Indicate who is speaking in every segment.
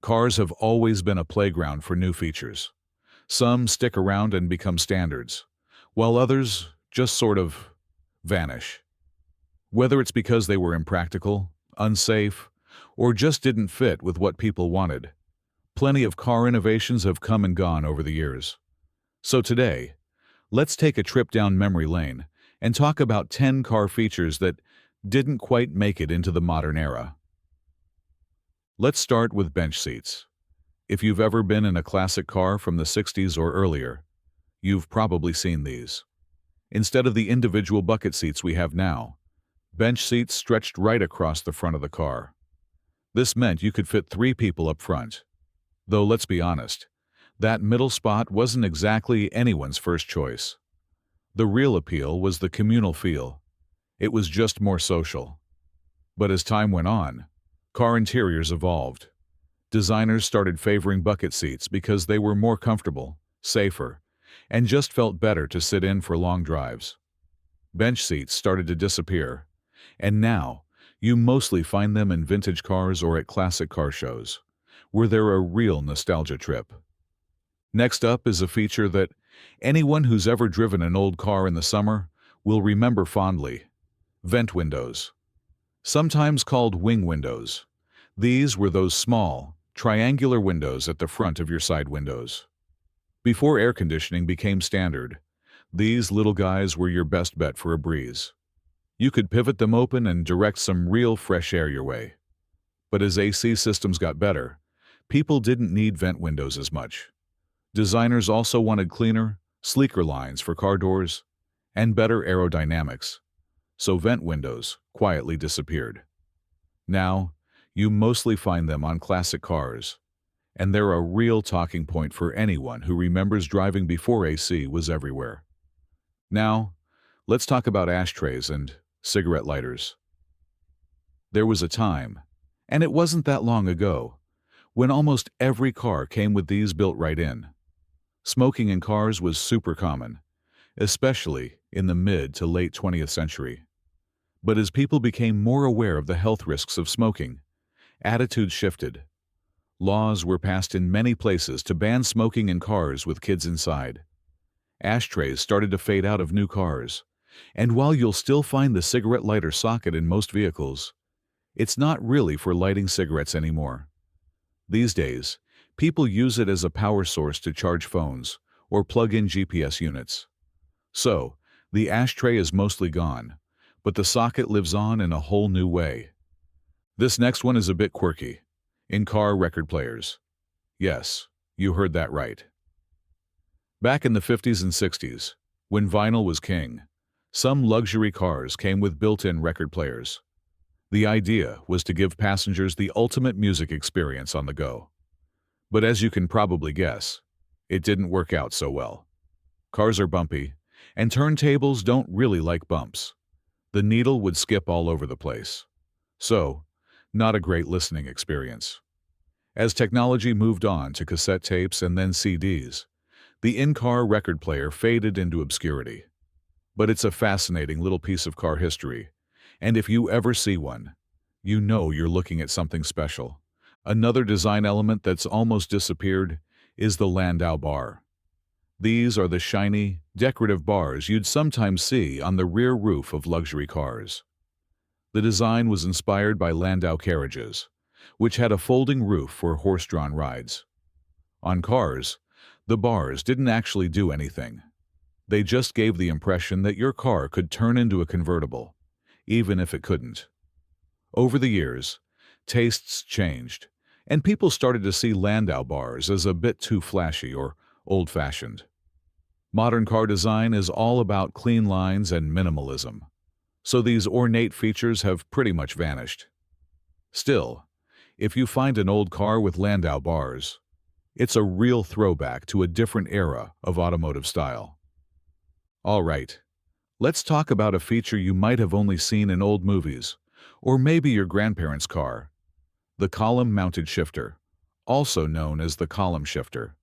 Speaker 1: Cars have always been a playground for new features. Some stick around and become standards, while others just sort of vanish. Whether it's because they were impractical, unsafe, or just didn't fit with what people wanted, plenty of car innovations have come and gone over the years. So today, let's take a trip down memory lane and talk about 10 car features that didn't quite make it into the modern era. Let's start with bench seats. If you've ever been in a classic car from the 60s or earlier, you've probably seen these. Instead of the individual bucket seats we have now, bench seats stretched right across the front of the car. This meant you could fit 3 people up front. Though let's be honest, that middle spot wasn't exactly anyone's first choice. The real appeal was the communal feel. It was just more social. But as time went on, car interiors evolved. Designers started favoring bucket seats because they were more comfortable, safer, and just felt better to sit in for long drives. Bench seats started to disappear, and now you mostly find them in vintage cars or at classic car shows, where they're a real nostalgia trip. Next up is a feature that anyone who's ever driven an old car in the summer will remember fondly: vent windows. Sometimes called wing windows, these were those small, triangular windows at the front of your side windows. Before air conditioning became standard, these little guys were your best bet for a breeze. You could pivot them open and direct some real fresh air your way. But as AC systems got better, people didn't need vent windows as much. Designers also wanted cleaner, sleeker lines for car doors and better aerodynamics, so vent windows quietly disappeared. Now, you mostly find them on classic cars, and they're a real talking point for anyone who remembers driving before AC was everywhere. Now, let's talk about ashtrays and cigarette lighters. There was a time, and it wasn't that long ago, when almost every car came with these built right in. Smoking in cars was super common, especially in the mid to late 20th century. But as people became more aware of the health risks of smoking, attitudes shifted. Laws were passed in many places to ban smoking in cars with kids inside. Ashtrays started to fade out of new cars, and while you'll still find the cigarette lighter socket in most vehicles, it's not really for lighting cigarettes anymore. These days, people use it as a power source to charge phones or plug in GPS units. So, the ashtray is mostly gone, but the socket lives on in a whole new way. This next one is a bit quirky. In-car record players. Yes, you heard that right. Back in the 50s and 60s, when vinyl was king, some luxury cars came with built-in record players. The idea was to give passengers the ultimate music experience on the go. But as you can probably guess, it didn't work out so well. Cars are bumpy, and turntables don't really like bumps. The needle would skip all over the place. So, not a great listening experience. As technology moved on to cassette tapes and then CDs, the in-car record player faded into obscurity. But it's a fascinating little piece of car history, and if you ever see one, you know you're looking at something special. Another design element that's almost disappeared is the landau bar. These are the shiny, decorative bars you'd sometimes see on the rear roof of luxury cars. The design was inspired by landau carriages, which had a folding roof for horse-drawn rides. On cars, the bars didn't actually do anything. They just gave the impression that your car could turn into a convertible, even if it couldn't. Over the years, tastes changed, and people started to see landau bars as a bit too flashy or old-fashioned. Modern car design is all about clean lines and minimalism, so these ornate features have pretty much vanished. Still, if you find an old car with landau bars, it's a real throwback to a different era of automotive style. All right, let's talk about a feature you might have only seen in old movies, or maybe your grandparents' car: the column-mounted shifter, also known as the column shifter,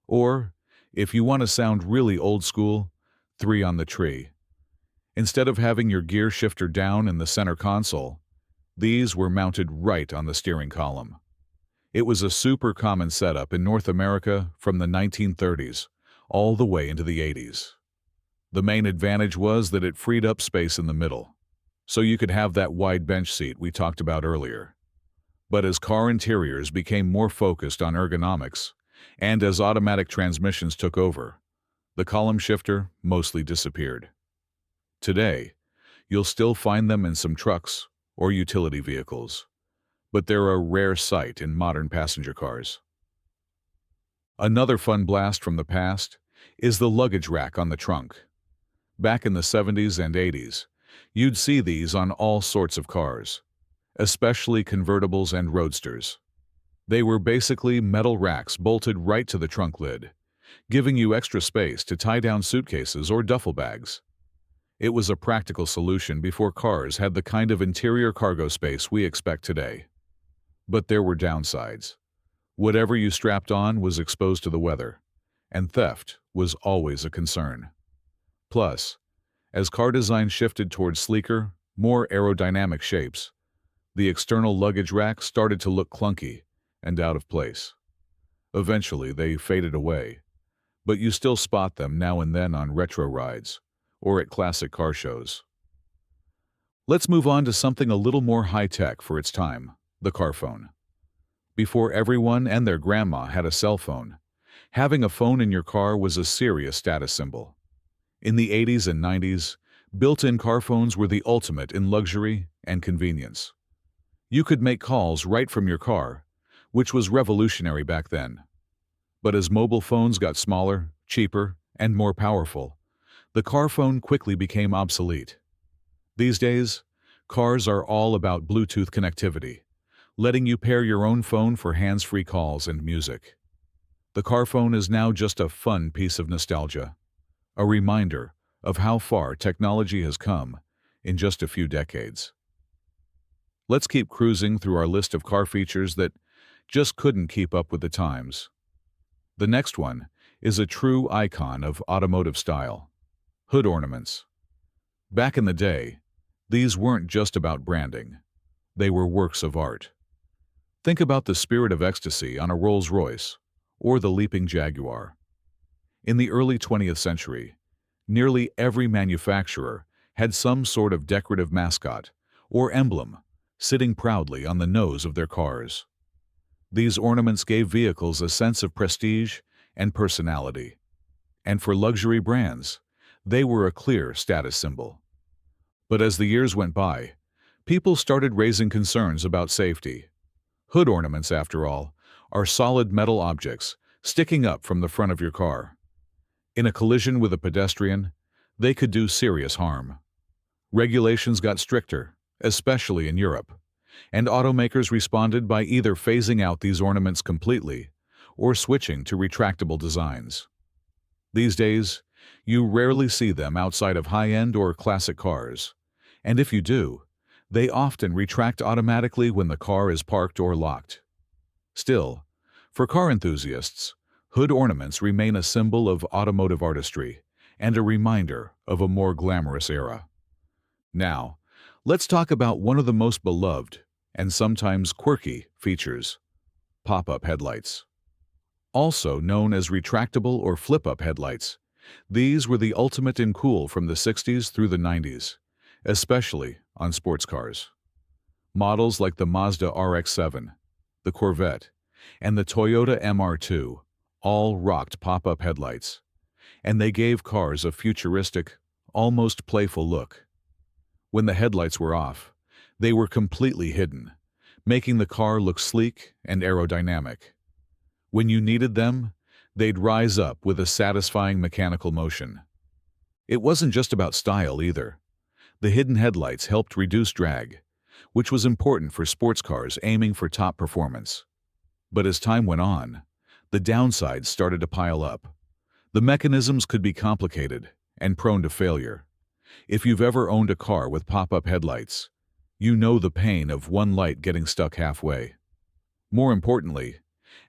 Speaker 1: or, if you want to sound really old school, 3 on the tree. Instead of having your gear shifter down in the center console, these were mounted right on the steering column. It was a super common setup in North America from the 1930s all the way into the 80s. The main advantage was that it freed up space in the middle, so you could have that wide bench seat we talked about earlier. But as car interiors became more focused on ergonomics, and as automatic transmissions took over, the column shifter mostly disappeared. Today, you'll still find them in some trucks or utility vehicles, but they're a rare sight in modern passenger cars. Another fun blast from the past is the luggage rack on the trunk. Back in the 70s and 80s, you'd see these on all sorts of cars, especially convertibles and roadsters. They were basically metal racks bolted right to the trunk lid, giving you extra space to tie down suitcases or duffel bags. It was a practical solution before cars had the kind of interior cargo space we expect today. But there were downsides. Whatever you strapped on was exposed to the weather, and theft was always a concern. Plus, as car design shifted towards sleeker, more aerodynamic shapes, the external luggage rack started to look clunky and out of place. Eventually, they faded away, but you still spot them now and then on retro rides or at classic car shows. Let's move on to something a little more high-tech for its time, the car phone. Before everyone and their grandma had a cell phone, having a phone in your car was a serious status symbol. In the 80s and 90s, built-in car phones were the ultimate in luxury and convenience. You could make calls right from your car, which was revolutionary back then. But as mobile phones got smaller, cheaper, and more powerful, the car phone quickly became obsolete. These days, cars are all about Bluetooth connectivity, letting you pair your own phone for hands-free calls and music. The car phone is now just a fun piece of nostalgia, a reminder of how far technology has come in just a few decades. Let's keep cruising through our list of car features that just couldn't keep up with the times. The next one is a true icon of automotive style: hood ornaments. Back in the day, these weren't just about branding. They were works of art. Think about the Spirit of Ecstasy on a Rolls-Royce or the Leaping Jaguar. In the early 20th century, nearly every manufacturer had some sort of decorative mascot or emblem sitting proudly on the nose of their cars. These ornaments gave vehicles a sense of prestige and personality, and for luxury brands, they were a clear status symbol. But as the years went by, people started raising concerns about safety. Hood ornaments, after all, are solid metal objects sticking up from the front of your car. In a collision with a pedestrian, they could do serious harm. Regulations got stricter, especially in Europe, and automakers responded by either phasing out these ornaments completely or switching to retractable designs. These days, you rarely see them outside of high-end or classic cars, and if you do, they often retract automatically when the car is parked or locked. Still, for car enthusiasts, hood ornaments remain a symbol of automotive artistry and a reminder of a more glamorous era. Now, let's talk about one of the most beloved and sometimes quirky features: pop-up headlights. Also known as retractable or flip-up headlights, these were the ultimate in cool from the 60s through the 90s, especially on sports cars. Models like the Mazda RX-7, the Corvette, and the Toyota MR2 all rocked pop-up headlights, and they gave cars a futuristic, almost playful look. When the headlights were off, they were completely hidden, making the car look sleek and aerodynamic. When you needed them, they'd rise up with a satisfying mechanical motion. It wasn't just about style either. The hidden headlights helped reduce drag, which was important for sports cars aiming for top performance. But as time went on, the downsides started to pile up. The mechanisms could be complicated and prone to failure. If you've ever owned a car with pop-up headlights, you know the pain of one light getting stuck halfway. More importantly,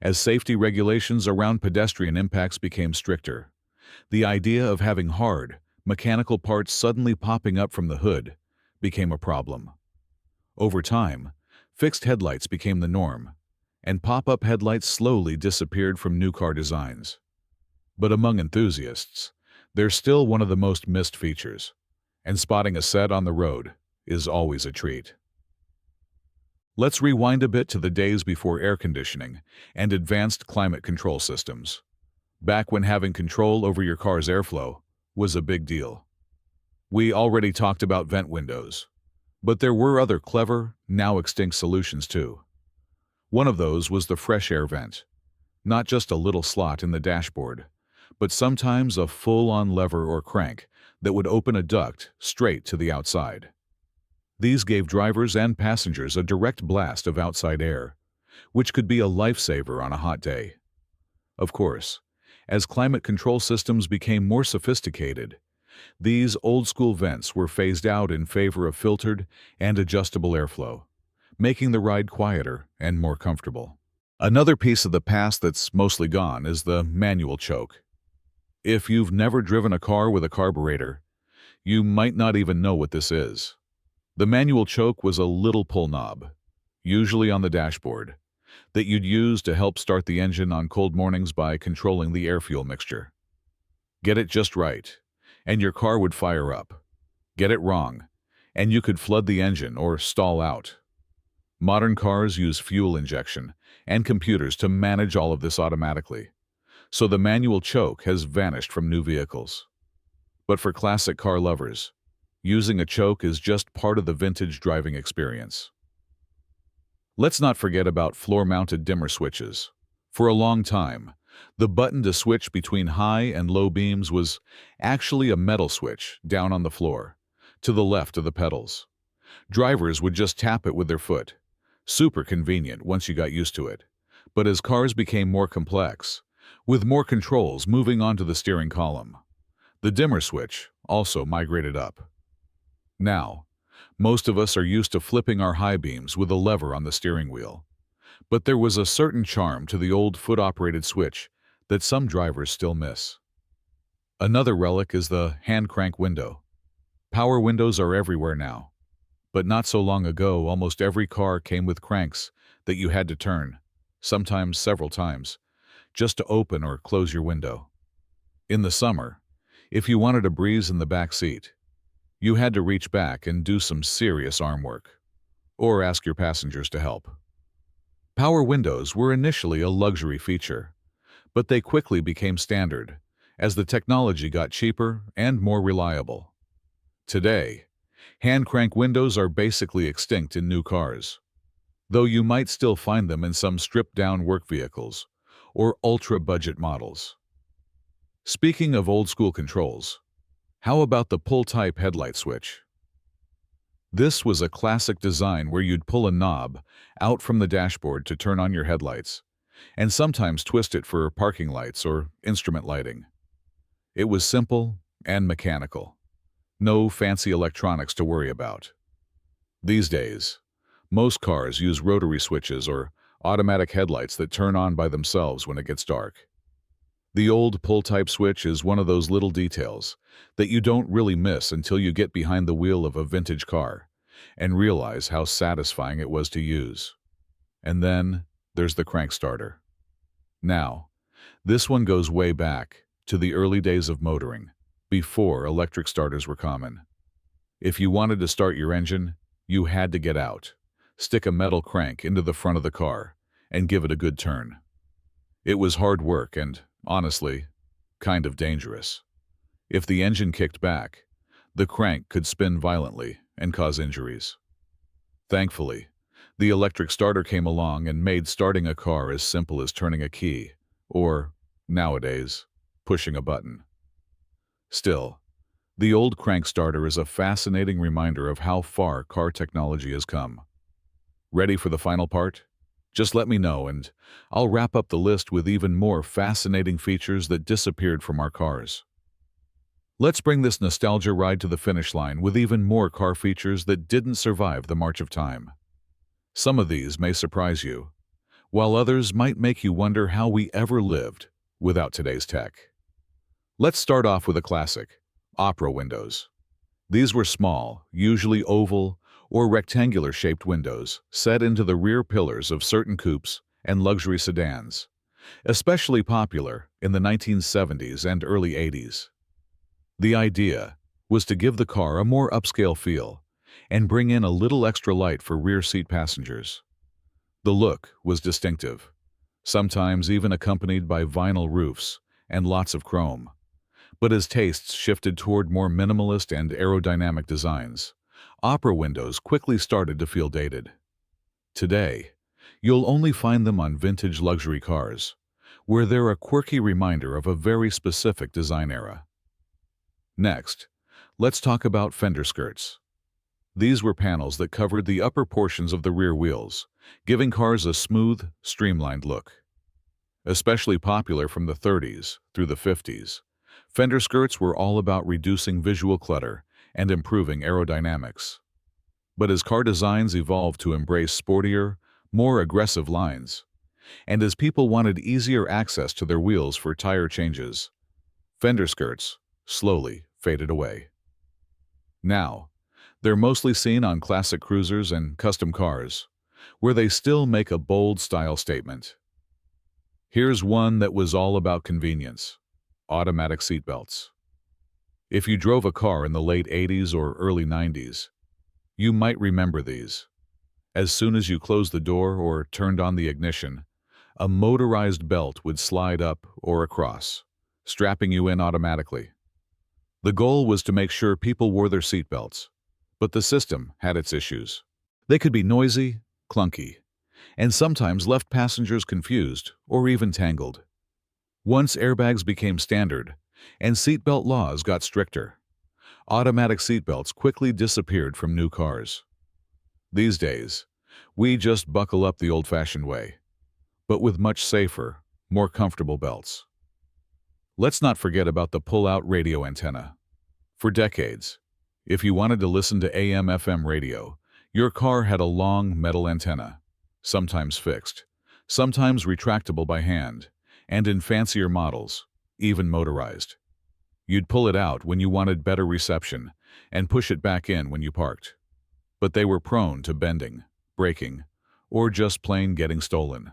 Speaker 1: as safety regulations around pedestrian impacts became stricter, the idea of having hard, mechanical parts suddenly popping up from the hood became a problem. Over time, fixed headlights became the norm, and pop-up headlights slowly disappeared from new car designs. But among enthusiasts, they're still one of the most missed features, and spotting a set on the road is always a treat. Let's rewind a bit to the days before air conditioning and advanced climate control systems, back when having control over your car's airflow was a big deal. We already talked about vent windows, but there were other clever, now extinct solutions too. One of those was the fresh air vent, not just a little slot in the dashboard, but sometimes a full-on lever or crank that would open a duct straight to the outside. These gave drivers and passengers a direct blast of outside air, which could be a lifesaver on a hot day. Of course, as climate control systems became more sophisticated, these old-school vents were phased out in favor of filtered and adjustable airflow, making the ride quieter and more comfortable. Another piece of the past that's mostly gone is the manual choke. If you've never driven a car with a carburetor, you might not even know what this is. The manual choke was a little pull knob, usually on the dashboard, that you'd use to help start the engine on cold mornings by controlling the air-fuel mixture. Get it just right, and your car would fire up. Get it wrong, and you could flood the engine or stall out. Modern cars use fuel injection and computers to manage all of this automatically, so the manual choke has vanished from new vehicles. But for classic car lovers, using a choke is just part of the vintage driving experience. Let's not forget about floor-mounted dimmer switches. For a long time, the button to switch between high and low beams was actually a metal switch down on the floor, to the left of the pedals. Drivers would just tap it with their foot. Super convenient once you got used to it. But as cars became more complex, with more controls moving onto the steering column, the dimmer switch also migrated up. Now, most of us are used to flipping our high beams with a lever on the steering wheel. But there was a certain charm to the old foot-operated switch that some drivers still miss. Another relic is the hand crank window. Power windows are everywhere now, but not so long ago almost every car came with cranks that you had to turn, sometimes several times, just to open or close your window. In the summer, if you wanted a breeze in the back seat, you had to reach back and do some serious arm work, or ask your passengers to help. Power windows were initially a luxury feature, but they quickly became standard as the technology got cheaper and more reliable. Today, hand crank windows are basically extinct in new cars, though you might still find them in some stripped-down work vehicles or ultra-budget models. Speaking of old-school controls, how about the pull-type headlight switch? This was a classic design where you'd pull a knob out from the dashboard to turn on your headlights, and sometimes twist it for parking lights or instrument lighting. It was simple and mechanical. No fancy electronics to worry about. These days, most cars use rotary switches or automatic headlights that turn on by themselves when it gets dark. The old pull-type switch is one of those little details that you don't really miss until you get behind the wheel of a vintage car and realize how satisfying it was to use. And then there's the crank starter. Now, this one goes way back to the early days of motoring, before electric starters were common. If you wanted to start your engine, you had to get out, stick a metal crank into the front of the car, and give it a good turn. It was hard work and, honestly, kind of dangerous. If the engine kicked back, the crank could spin violently and cause injuries. Thankfully, the electric starter came along and made starting a car as simple as turning a key, or, nowadays, pushing a button. Still, the old crank starter is a fascinating reminder of how far car technology has come. Ready for the final part? Just let me know and I'll wrap up the list with even more fascinating features that disappeared from our cars. Let's bring this nostalgia ride to the finish line with even more car features that didn't survive the march of time. Some of these may surprise you, while others might make you wonder how we ever lived without today's tech. Let's start off with a classic, opera windows. These were small, usually oval or rectangular-shaped windows set into the rear pillars of certain coupes and luxury sedans, especially popular in the 1970s and early 80s. The idea was to give the car a more upscale feel and bring in a little extra light for rear seat passengers. The look was distinctive, sometimes even accompanied by vinyl roofs and lots of chrome. But as tastes shifted toward more minimalist and aerodynamic designs, opera windows quickly started to feel dated. Today, you'll only find them on vintage luxury cars, where they're a quirky reminder of a very specific design era. Next, let's talk about fender skirts. These were panels that covered the upper portions of the rear wheels, giving cars a smooth, streamlined look. Especially popular from the 30s through the 50s, fender skirts were all about reducing visual clutter and improving aerodynamics. But as car designs evolved to embrace sportier, more aggressive lines, and as people wanted easier access to their wheels for tire changes, fender skirts slowly faded away. Now, they're mostly seen on classic cruisers and custom cars, where they still make a bold style statement. Here's one that was all about convenience: automatic seatbelts. If you drove a car in the late 80s or early 90s, you might remember these. As soon as you closed the door or turned on the ignition, a motorized belt would slide up or across, strapping you in automatically. The goal was to make sure people wore their seatbelts, but the system had its issues. They could be noisy, clunky, and sometimes left passengers confused or even tangled. Once airbags became standard and seatbelt laws got stricter, automatic seatbelts quickly disappeared from new cars. These days, we just buckle up the old-fashioned way, but with much safer, more comfortable belts. Let's not forget about the pull-out radio antenna. For decades, if you wanted to listen to AM/FM radio, your car had a long metal antenna, sometimes fixed, sometimes retractable by hand, and in fancier models, even motorized. You'd pull it out when you wanted better reception and push it back in when you parked. But they were prone to bending, breaking, or just plain getting stolen.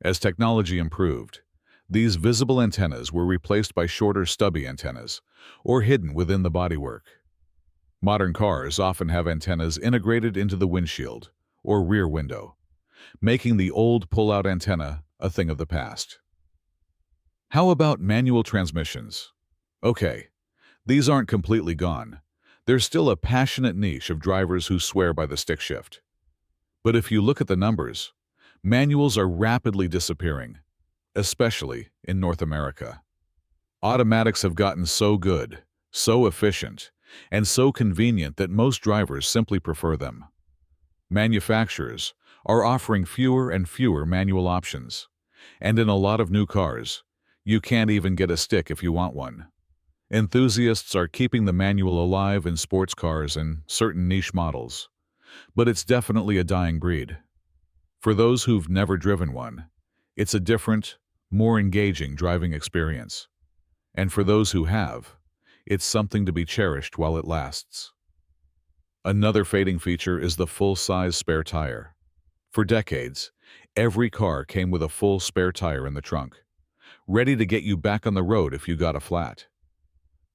Speaker 1: As technology improved, these visible antennas were replaced by shorter stubby antennas, or hidden within the bodywork. Modern cars often have antennas integrated into the windshield or rear window, making the old pull-out antenna a thing of the past. How about manual transmissions? Okay, these aren't completely gone. There's still a passionate niche of drivers who swear by the stick shift. But if you look at the numbers, manuals are rapidly disappearing, especially in North America. Automatics have gotten so good, so efficient, and so convenient that most drivers simply prefer them. Manufacturers are offering fewer and fewer manual options, and in a lot of new cars, you can't even get a stick if you want one. Enthusiasts are keeping the manual alive in sports cars and certain niche models, but it's definitely a dying breed. For those who've never driven one, it's a different, more engaging driving experience. And for those who have, it's something to be cherished while it lasts. Another fading feature is the full-size spare tire. For decades, every car came with a full spare tire in the trunk, ready to get you back on the road if you got a flat.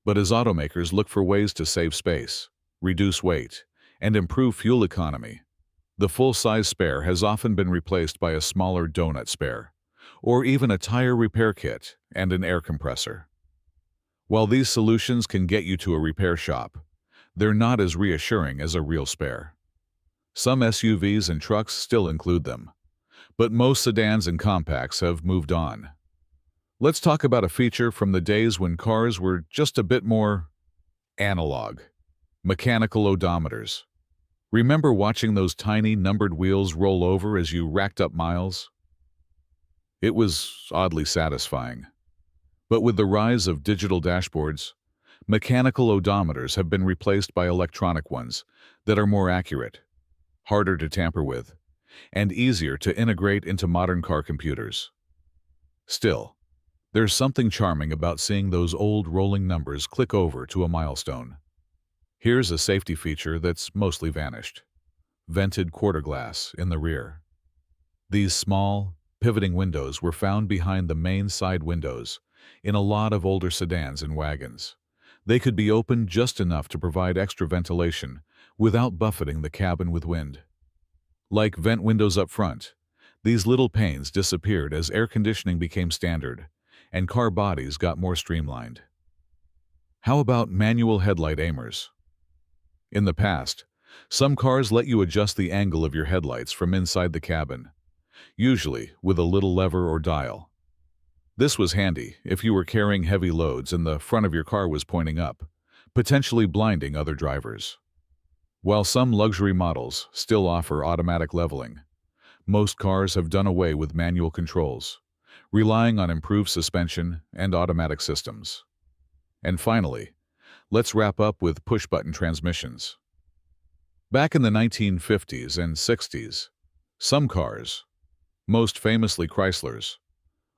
Speaker 1: But as automakers look for ways to save space, reduce weight, and improve fuel economy, the full-size spare has often been replaced by a smaller donut spare, or even a tire repair kit and an air compressor. While these solutions can get you to a repair shop, they're not as reassuring as a real spare. Some SUVs and trucks still include them, but most sedans and compacts have moved on. Let's talk about a feature from the days when cars were just a bit more analog: mechanical odometers. Remember watching those tiny numbered wheels roll over as you racked up miles? It was oddly satisfying. But with the rise of digital dashboards, mechanical odometers have been replaced by electronic ones that are more accurate, harder to tamper with, and easier to integrate into modern car computers. Still, there's something charming about seeing those old rolling numbers click over to a milestone. Here's a safety feature that's mostly vanished: vented quarter glass in the rear. These small, Pivoting windows were found behind the main side windows in a lot of older sedans and wagons. They could be opened just enough to provide extra ventilation without buffeting the cabin with wind. Like vent windows up front, these little panes disappeared as air conditioning became standard, and car bodies got more streamlined. How about manual headlight aimers? In the past, some cars let you adjust the angle of your headlights from inside the cabin, usually with a little lever or dial. This was handy if you were carrying heavy loads and the front of your car was pointing up, potentially blinding other drivers. While some luxury models still offer automatic leveling, most cars have done away with manual controls, relying on improved suspension and automatic systems. And finally, let's wrap up with push-button transmissions. Back in the 1950s and 60s, some cars, most famously Chryslers,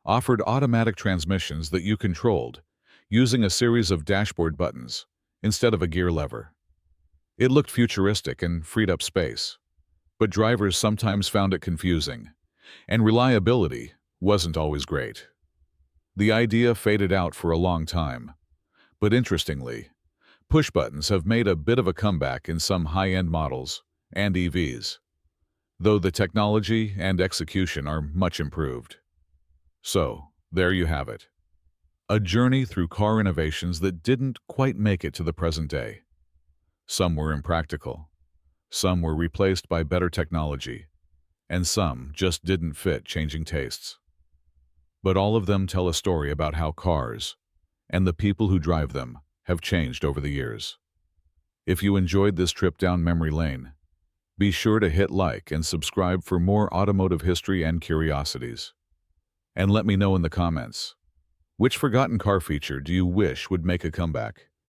Speaker 1: offered automatic transmissions that you controlled using a series of dashboard buttons instead of a gear lever. It looked futuristic and freed up space, but drivers sometimes found it confusing, and reliability wasn't always great. The idea faded out for a long time, but interestingly, push buttons have made a bit of a comeback in some high-end models and EVs, though the technology and execution are much improved. So, there you have it. A journey through car innovations that didn't quite make it to the present day. Some were impractical, some were replaced by better technology, and some just didn't fit changing tastes. But all of them tell a story about how cars, and the people who drive them, have changed over the years. If you enjoyed this trip down memory lane, be sure to hit like and subscribe for more automotive history and curiosities. And let me know in the comments, which forgotten car feature do you wish would make a comeback?